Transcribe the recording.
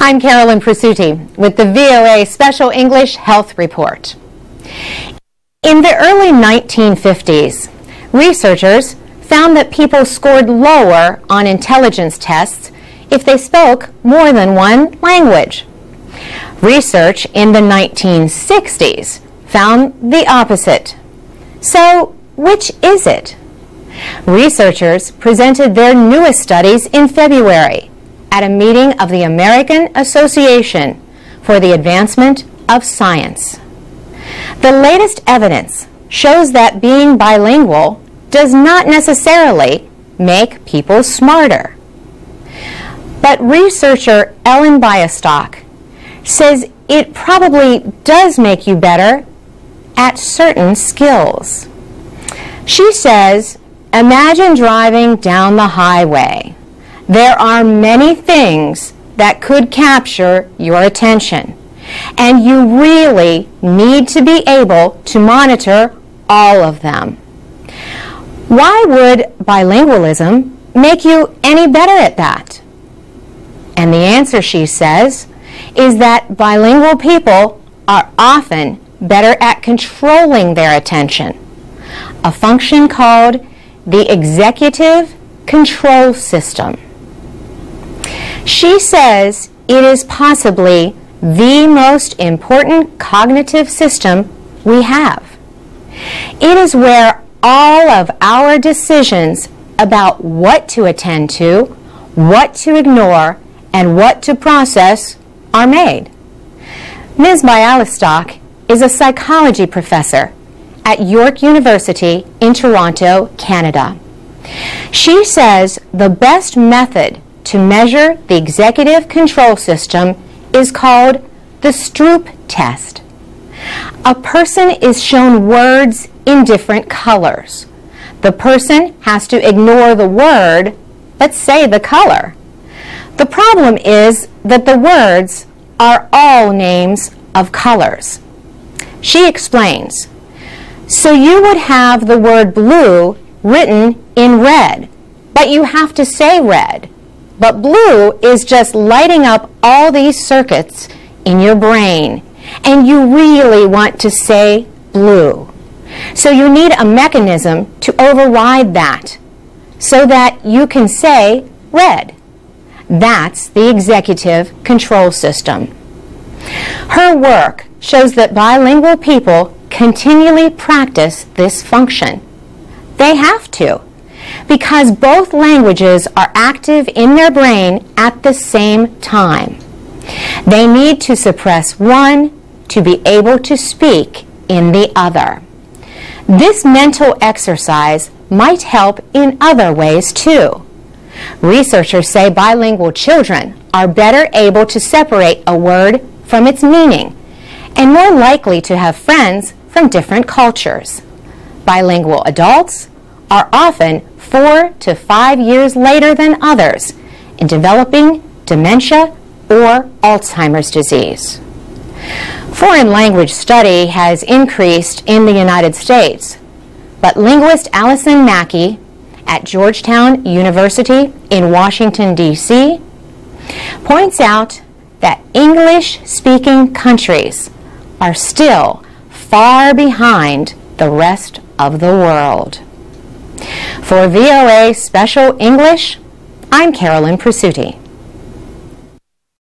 I'm Carolyn Prasuti with the VOA Special English Health Report. In the early 1950s, researchers found that people scored lower on intelligence tests if they spoke more than one language. Research in the 1960s found the opposite. So, which is it? Researchers presented their newest studies in February at a meeting of the American Association for the Advancement of Science. The latest evidence shows that being bilingual does not necessarily make people smarter. But researcher Ellen Biastock says it probably does make you better at certain skills. She says, imagine driving down the highway. There are many things that could capture your attention, and you really need to be able to monitor all of them. Why would bilingualism make you any better at that? And the answer, she says, is that bilingual people are often better at controlling their attention, a function called the executive control system. She says it is possibly the most important cognitive system we have. It is where all of our decisions about what to attend to, what to ignore, and what to process are made. Ms. Bialystock is a psychology professor at York University in Toronto, Canada. She says the best method to measure the executive control system is called the Stroop test. A person is shown words in different colors. The person has to ignore the word but say the color. The problem is that the words are all names of colors. She explains, so you would have the word blue written in red, but you have to say red. But blue is just lighting up all these circuits in your brain, and you really want to say blue. So you need a mechanism to override that so that you can say red. That's the executive control system. Her work shows that bilingual people continually practice this function. They have to, because both languages are active in their brain at the same time. They need to suppress one to be able to speak in the other. This mental exercise might help in other ways too. Researchers say bilingual children are better able to separate a word from its meaning and more likely to have friends from different cultures. Bilingual adults are often 4 to 5 years later than others in developing dementia or Alzheimer's disease. Foreign language study has increased in the United States, but linguist Allison Mackey at Georgetown University in Washington, D.C., points out that English-speaking countries are still far behind the rest of the world. For VOA Special English, I'm Carolyn Prasuti.